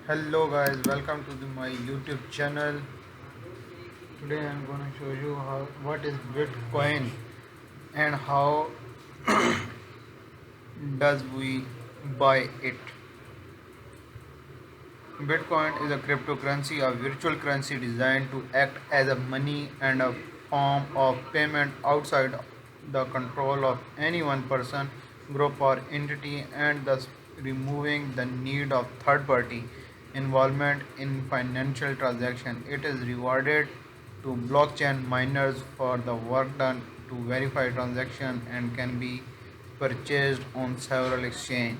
Hello guys, welcome to my YouTube channel. Today I'm gonna show you what is Bitcoin and how does we buy it. Bitcoin is a cryptocurrency, a virtual currency designed to act as a money and a form of payment outside the control of any one person, group, or entity, and thus removing the need of third party involvement in financial transaction. It is rewarded to blockchain miners for the work done to verify transaction and can be purchased on several exchanges.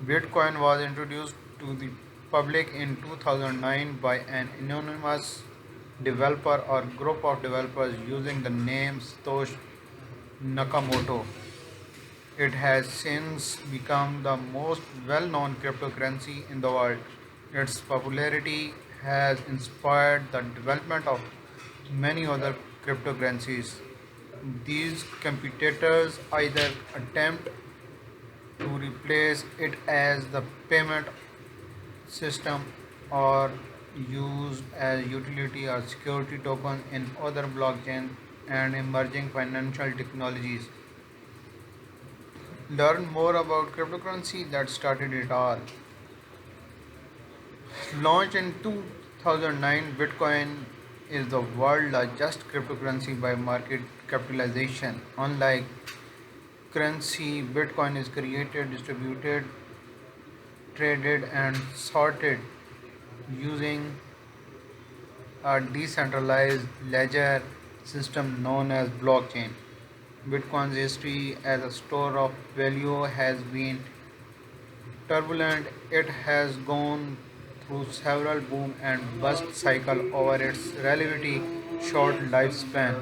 Bitcoin was introduced to the public in 2009 by an anonymous developer or group of developers using the name Satoshi Nakamoto. It has since become the most well known cryptocurrency in the world. Its popularity has inspired the development of many other cryptocurrencies. These competitors either attempt to replace it as the payment system or used as utility or security token in other blockchain and emerging financial technologies. Learn more about cryptocurrency that started it all. Launched in 2009, Bitcoin is the world's largest cryptocurrency by market capitalization. Unlike currency, Bitcoin is created, distributed, traded, and sorted using a decentralized ledger system known as blockchain. Bitcoin's history as a store of value has been turbulent. It has gone through several boom and bust cycles over its relatively short lifespan.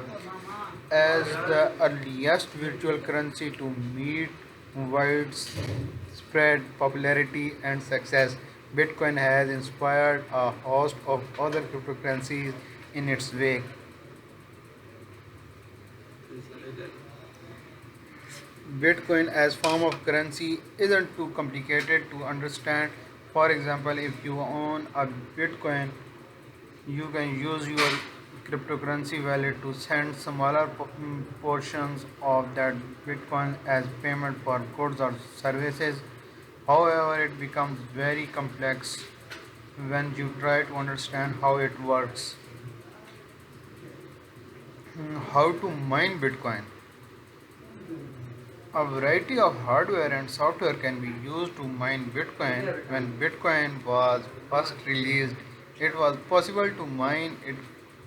As the earliest virtual currency to meet widespread popularity and success, Bitcoin has inspired a host of other cryptocurrencies in its wake. Bitcoin as form of currency isn't too complicated to understand. For example, if you own a Bitcoin, you can use your cryptocurrency wallet to send smaller portions of that Bitcoin as payment for goods or services. However, it becomes very complex when you try to understand how it works. How to mine Bitcoin? A variety of hardware and software can be used to mine Bitcoin. When Bitcoin was first released, it was possible to mine it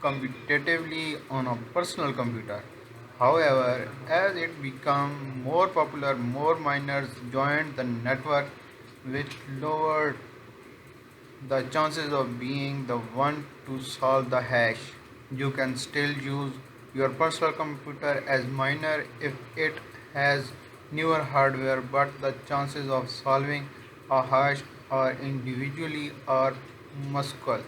competitively on a personal computer. However, as it became more popular, more miners joined the network, which lowered the chances of being the one to solve the hash. You can still use your personal computer as miner if it has newer hardware, but the chances of solving a hash are individually are muscle.